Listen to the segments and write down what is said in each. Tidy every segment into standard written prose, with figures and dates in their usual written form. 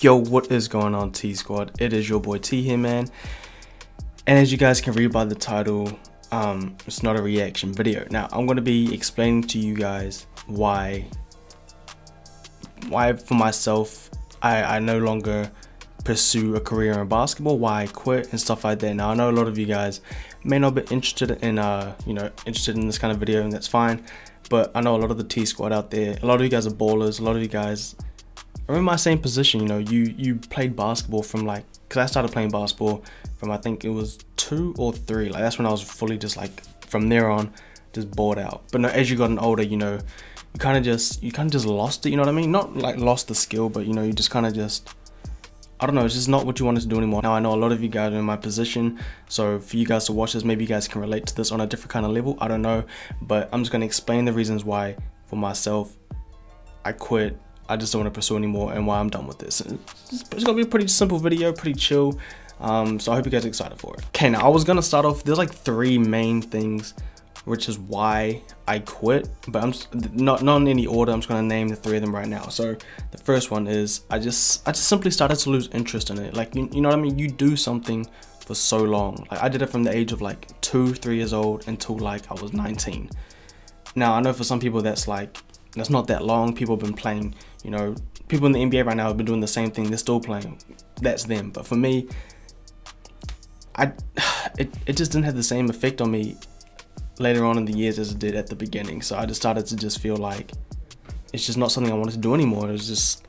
Yo, what is going on, T Squad? It is your boy T here, man. And as you guys can read by the title, it's not a reaction video. Now, I'm going to be explaining to you guys why for myself, I no longer pursue a career in basketball, why I quit and stuff like that. Now, I know a lot of you guys may not be interested in, interested in this kind of video, and that's fine. But I know a lot of the T Squad out there, a lot of you guys are ballers, a lot of you guys are in my same position. You know, you played basketball from because I started playing basketball from, I think it was 2 or 3. Like, that's when I was fully just from there on, just bored out. But no, as you gotten older, you know, you kind of just lost it, you know what I mean? Not like lost the skill, but you know, you just kind of just, I don't know, it's just not what you wanted to do anymore. Now, I know a lot of you guys are in my position, so for you guys to watch this, maybe you guys can relate to this on a different kind of level, I don't know. But I'm just going to explain the reasons why, for myself, I quit. I just don't want to pursue anymore, and why I'm done with this. It's going to be a pretty simple video, pretty chill. So I hope you guys are excited for it. Okay, now I was going to start off, there's 3 main things, which is why I quit, but I'm just, not in any order. I'm just going to name the 3 of them right now. So the first one is I just simply started to lose interest in it. Like, you know what I mean? You do something for so long. Like, I did it from the age of 2-3 years old until I was 19. Now, I know for some people that's not that long. People have been playing, you know, people in the NBA right now have been doing the same thing. They're still playing. That's them. But for me, it just didn't have the same effect on me later on in the years as it did at the beginning. So I just started to just feel like it's just not something I wanted to do anymore. It was just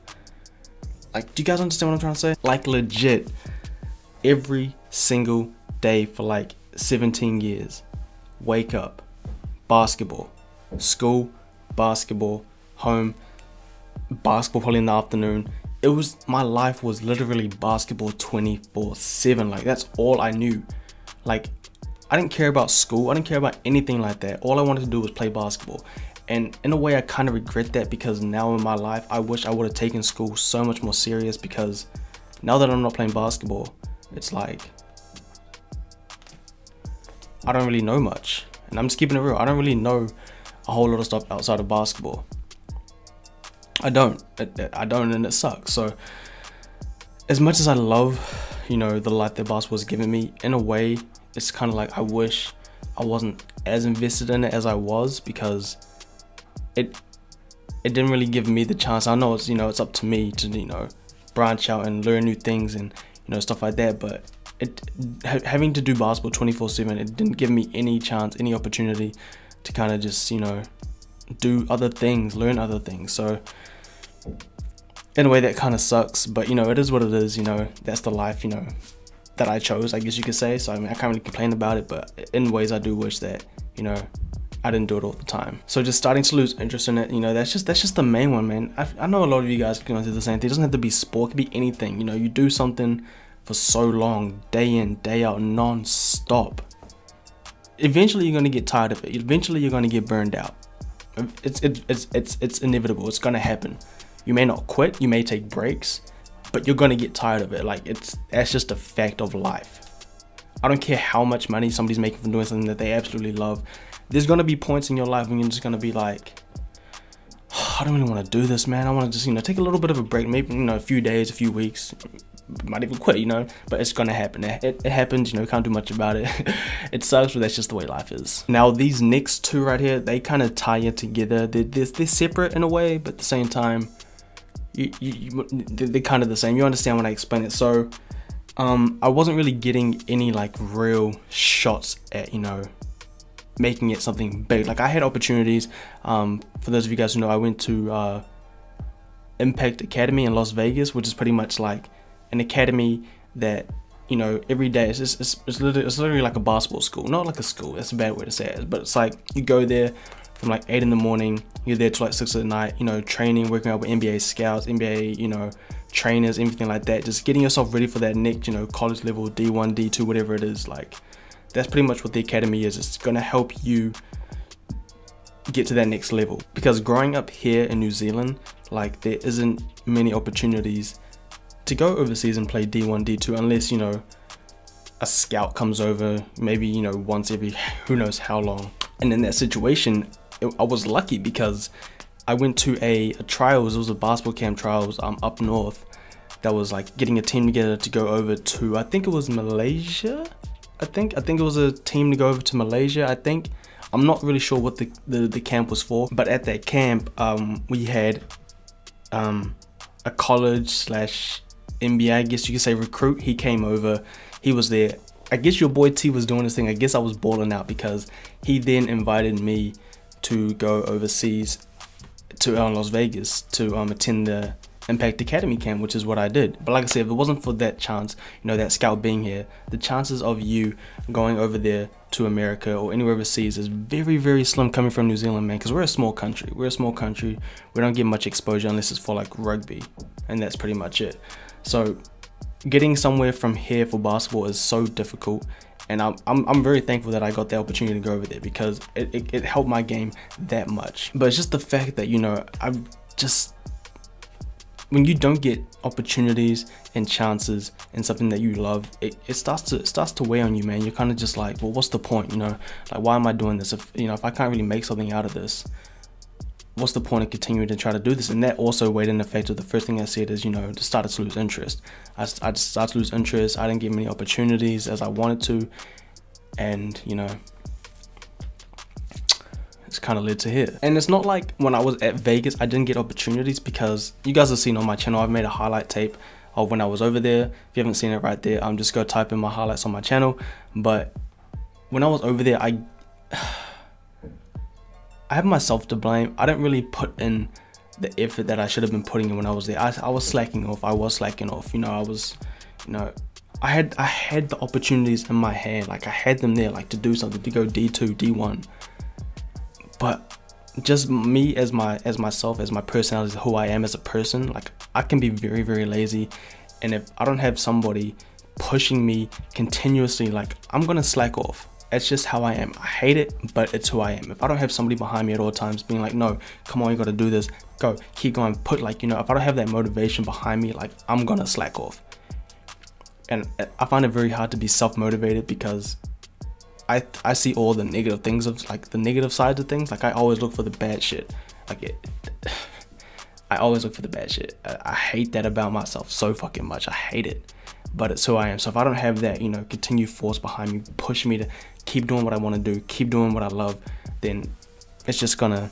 do you guys understand what I'm trying to say? Legit, every single day for 17 years, wake up, basketball, school, basketball, home, basketball probably in the afternoon. My life was literally basketball 24/7. That's all I knew. I didn't care about school. I didn't care about anything like that. All I wanted to do was play basketball. And in a way, I kind of regret that, because now in my life, I wish I would have taken school so much more serious, because now that I'm not playing basketball, it's I don't really know much. And I'm just keeping it real. I don't really know a whole lot of stuff outside of basketball. I don't, and it sucks. So as much as I love, you know, the life that basketball has given me, in a way, it's kind of I wish I wasn't as invested in it as I was, because it didn't really give me the chance. I know it's, you know, it's up to me to, you know, branch out and learn new things and, you know, stuff like that. But having to do basketball 24/7, it didn't give me any chance, any opportunity to kind of just, you know, do other things, learn other things. So in a way, that kind of sucks, but you know, it is what it is. You know, that's the life, you know, that I chose, I guess you could say. So I mean, I can't really complain about it, but in ways I do wish that, you know, I didn't do it all the time. So just starting to lose interest in it, you know, that's just the main one, man. I know a lot of you guys are going to do the same thing. It doesn't have to be sport, it could be anything. You know, you do something for so long, day in, day out, non-stop. Eventually you're going to get tired of it. Eventually you're going to get burned out. It's inevitable. It's going to happen. You may not quit, you may take breaks, but you're going to get tired of it. That's just a fact of life. I don't care how much money somebody's making from doing something that they absolutely love. There's going to be points in your life when you're just going to be I don't really want to do this, man. I want to just, you know, take a little bit of a break, maybe, you know, a few days, a few weeks, might even quit, you know, but it's going to happen. It happens, you know, can't do much about it. It sucks, but that's just the way life is. Now, these next 2 right here, they kind of tie in together. They're separate in a way, but at the same time, they're kind of the same. You understand when I explain it. So I wasn't really getting any real shots at, you know, making it something big. I had opportunities. For those of you guys who know, I went to Impact Academy in Las Vegas, which is pretty much an academy that, you know, every day it's literally like a basketball school. Not like a school, that's a bad way to say it, but it's you go there from 8 in the morning, you're there till 6 at night, you know, training, working out with NBA scouts, NBA, you know, trainers, everything like that, just getting yourself ready for that next, you know, college level, D1, D2, whatever it is. That's pretty much what the academy is. It's going to help you get to that next level, because growing up here in New Zealand, there isn't many opportunities to go overseas and play D1, D2, unless, you know, a scout comes over, maybe, you know, once every who knows how long. And in that situation, I was lucky, because I went to a trials. It was a basketball camp trials up north, that was like getting a team together to go over to, I think it was Malaysia. I think it was a team to go over to Malaysia. I'm not really sure what the camp was for, but at that camp, we had a college slash NBA, I guess you could say, recruit. He came over, he was there. I guess your boy T was doing this thing. I guess I was balling out because he then invited me to go overseas to Las Vegas to attend the Impact Academy camp, which is what I did. But like I said, if it wasn't for that chance, you know, that scout being here, the chances of you going over there to America or anywhere overseas is very, very slim coming from New Zealand, man, because we're a small country. We don't get much exposure unless it's for like rugby, and that's pretty much it. So getting somewhere from here for basketball is so difficult, and I'm very thankful that I got the opportunity to go over there because it helped my game that much. But it's just the fact that, you know, when you don't get opportunities and chances in something that you love, it starts to weigh on you, man. You're kind of just like, well, what's the point, you know? Like, why am I doing this? If I can't really make something out of this, what's the point of continuing to try to do this? And that also weighed in the fact of the first thing I said is, you know, just started to lose interest. I just started to lose interest. I didn't get many opportunities as I wanted to, and, you know, it's kind of led to here. And it's not like when I was at Vegas I didn't get opportunities, because you guys have seen on my channel I've made a highlight tape of when I was over there. If you haven't seen it right there, just go type in my highlights on my channel. But when I was over there, I have myself to blame. I didn't really put in the effort that I should have been putting in when I was there. I was slacking off. You know, I had the opportunities in my hand. Like, I had them there, like, to do something, to go D2, D1. But just me as myself, as my personality, who I am as a person, like, I can be very, very lazy. And if I don't have somebody pushing me continuously, like, I'm gonna slack off. It's just how I am. I hate it, but it's who I am. If I don't have somebody behind me at all times being like, no, come on, you gotta do this, go, keep going, if I don't have that motivation behind me, like, I'm gonna slack off. And I find it very hard to be self-motivated because I see all the negative things of, like, the negative sides of things. Like, I always look for the bad shit. I always look for the bad shit. I hate that about myself so fucking much. I hate it, but it's who I am. So if I don't have that, you know, continued force behind me, push me to keep doing what I want to do, keep doing what I love, then I'm just gonna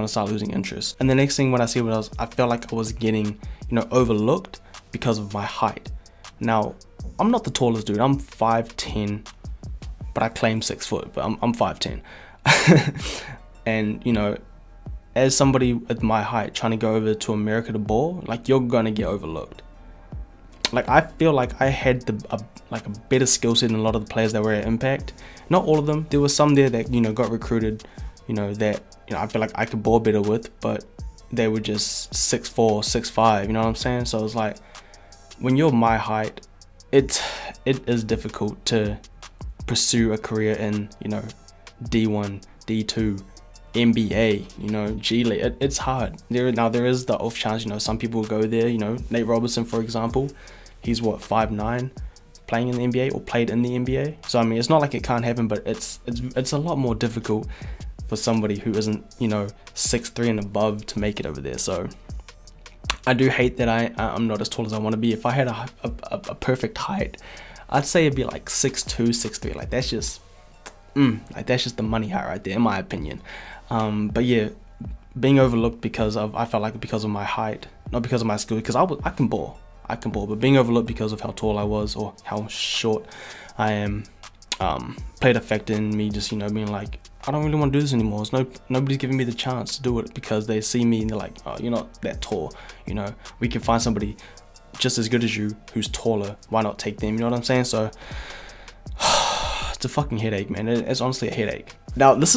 start losing interest. And the next thing, what I see was, I felt like I was getting, you know, overlooked because of my height. Now, I'm not the tallest dude. I'm 5'10", but I claim 6 foot, but I'm 5'10". And, you know, as somebody with my height trying to go over to America to ball, like, you're gonna get overlooked. Like, I feel like I had a better skill set than a lot of the players that were at Impact. Not all of them. There were some there that, you know, got recruited, you know, that, you know, I feel like I could ball better with, but they were just 6'4", 6'5", you know what I'm saying? So it's like, when you're my height, it is difficult to pursue a career in, you know, D1, D2, NBA, you know, G League. It's hard. There is the off chance, you know, some people go there. You know, Nate Robinson, for example, he's what, 5'9", playing in the NBA, or played in the NBA. So I mean, it's not like it can't happen, but it's a lot more difficult for somebody who isn't, you know, 6'3" and above to make it over there. So I do hate that I'm not as tall as I want to be. If I had a perfect height, I'd say it'd be like 6'2", 6'3". Like, that's just that's just the money height right there, in my opinion. But yeah, being overlooked I felt like because of my height, not because of my skill, because I can ball, but being overlooked because of how tall I was or how short I am, played a factor in me just, you know, being like, I don't really want to do this anymore. Nobody's giving me the chance to do it because they see me and they're like, oh, you're not that tall, you know, we can find somebody just as good as you who's taller, why not take them, you know what I'm saying? So it's a fucking headache, man. It's honestly a headache. Now, this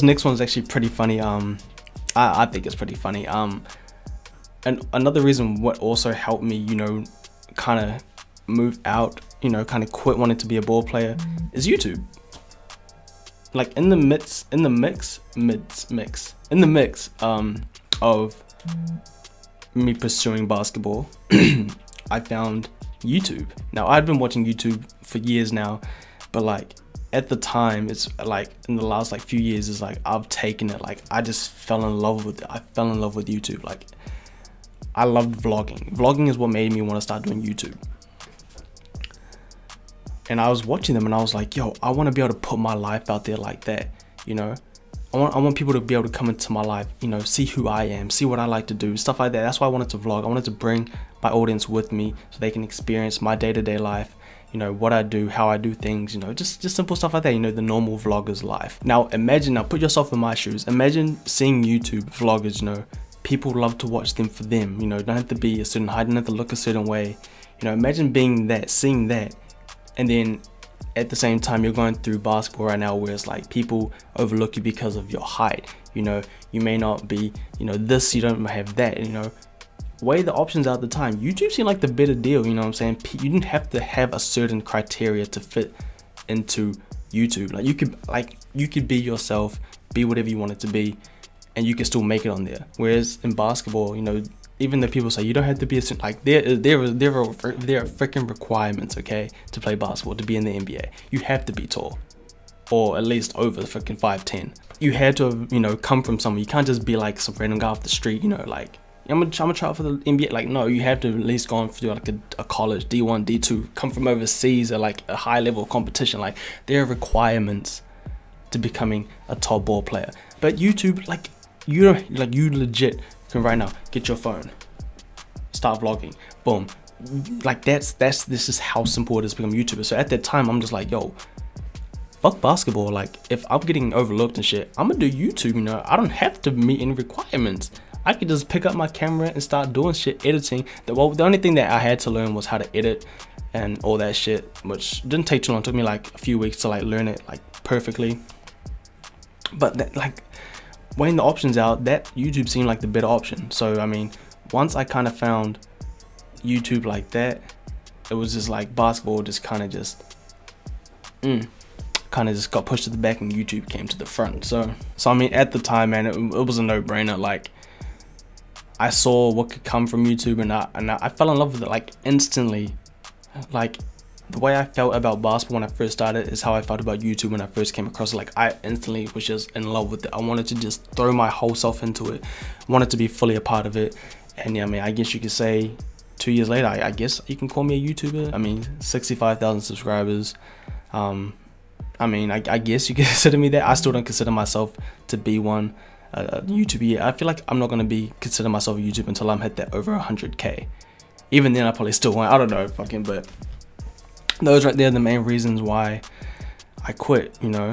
next one is actually pretty funny. I think it's pretty funny. And another reason what also helped me, you know, kind of move out, you know, kind of quit wanting to be a ball player, is YouTube. Like, in the mix of me pursuing basketball, I found YouTube. Now, I've been watching YouTube for years now, but like, at the time, it's like, in the last like few years, it's like I've taken it, like, I just fell in love with it. I fell in love with YouTube. Like, I loved vlogging. Vlogging is what made me want to start doing YouTube. And I was watching them and I was like, yo, I want to be able to put my life out there like that, you know? I want people to be able to come into my life, you know, see who I am, see what I like to do, stuff like that. That's why I wanted to vlog. I wanted to bring my audience with me so they can experience my day-to-day life, you know, what I do, how I do things, you know, just simple stuff like that, you know, the normal vlogger's life. Now put yourself in my shoes. Imagine seeing YouTube vloggers, you know, people love to watch them for them, you know, don't have to be a certain height, don't have to look a certain way. You know, imagine being that, seeing that, and then at the same time you're going through basketball right now where it's like people overlook you because of your height. You know, you may not be, you know, this, you don't have that, you know. Weigh the options out at the time. YouTube seemed like the better deal, you know what I'm saying? You didn't have to have a certain criteria to fit into YouTube. Like you could be yourself, be whatever you want it to be, and you can still make it on there. Whereas in basketball, you know, even though people say you don't have to be a certain, like there are freaking requirements, okay, to play basketball, to be in the NBA. You have to be tall, or at least over freaking 5'10". You had to have, you know, come from somewhere. You can't just be like some random guy off the street, you know, like I'm gonna try out for the NBA. Like, no, you have to at least go on through like a college, D1, D2, come from overseas or like a high level of competition. Like there are requirements to becoming a top ball player. But YouTube, like you legit can right now get your phone, start vlogging, boom. Like this is how simple it is to become a YouTuber. So at that time I'm just like, yo, fuck basketball. Like if I'm getting overlooked and shit, I'm gonna do YouTube, you know. I don't have to meet any requirements. I could just pick up my camera and start doing shit, editing. The only thing that I had to learn was how to edit and all that shit, which didn't take too long. It took me like a few weeks to like learn it like perfectly. But that, like, weighing the options out, that YouTube seemed like the better option. So I mean, once I kind of found YouTube like that, it was just like basketball just kind of just got pushed to the back and YouTube came to the front. So I mean, at the time, man, it was a no-brainer. Like I saw what could come from YouTube, and I fell in love with it like instantly. Like the way I felt about basketball when I first started is how I felt about YouTube when I first came across it. Like I instantly was just in love with it. I wanted to just throw my whole self into it. I wanted to be fully a part of it. And yeah, I mean, I guess you could say 2 years later, I guess you can call me a YouTuber. I mean, 65,000 subscribers. I mean, I guess you can consider me that. I still don't consider myself to be one. YouTuber yet. I feel like I'm not going to consider myself a YouTuber until I'm hit that over 100k. Even then I probably still won't. I don't know, but those right there are the main reasons why I quit. You know,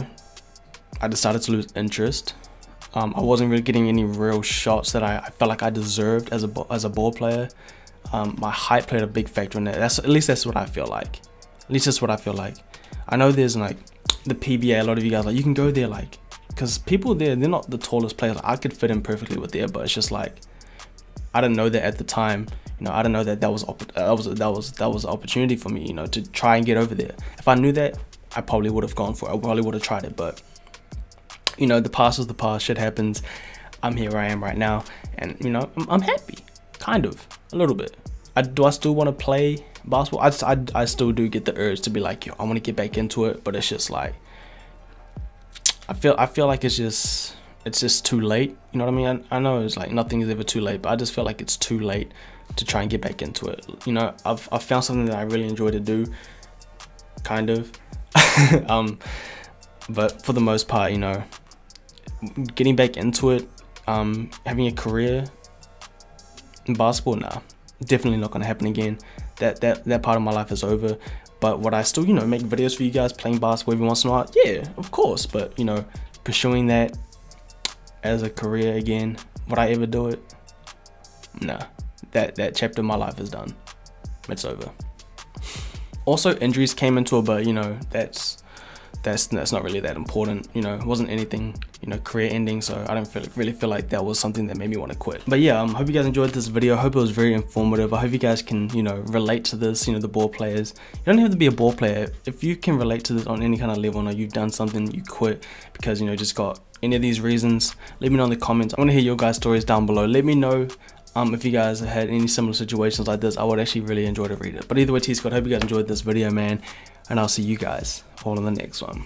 I decided to lose interest. I wasn't really getting any real shots that I felt like I deserved as a ball player. My height played a big factor in that. At least that's what I feel like. At least that's what I feel like. I know there's like the PBA, a lot of you guys like, you can go there, like, because people there, they're not the tallest players. I could fit in perfectly with there, but it's just like, I didn't know that at the time. You know, I didn't know that that was an opportunity for me, you know, to try and get over there. If I knew that, I probably would have gone for it. I probably would have tried it, but you know, the past is the past. Shit happens. I'm here. I am right now, and you know, I'm happy, kind of, a little bit. Do I still want to play basketball? I still do get the urge to be like, yo, I want to get back into it, but it's just like, I feel like it's just too late. You know what I mean? I know it's like nothing is ever too late, but I just feel like it's too late to try and get back into it. You know, I've found something that I really enjoy to do, kind of. But for the most part, you know, getting back into it, having a career in basketball, nah, definitely not gonna happen again. That part of my life is over. But would I still, you know, make videos for you guys playing basketball every once in a while? Yeah, of course. But you know, pursuing that as a career again, would I ever do it? Nah, that chapter of my life is done. It's over. Also, injuries came into it, but you know, that's not really that important. You know, it wasn't anything, you know, career ending, so I don't really feel like that was something that made me want to quit. But yeah, hope you guys enjoyed this video. I hope it was very informative. I hope you guys can, you know, relate to this, you know, the ball players. You don't have to be a ball player. If you can relate to this on any kind of level, or you've done something, you quit because, you know, just got any of these reasons, let me know in the comments. I want to hear your guys' stories down below. Let me know if you guys had any similar situations like this. I would actually really enjoy to read it. But either way, T-Scott, hope you guys enjoyed this video, man, and I'll see you guys all in the next one.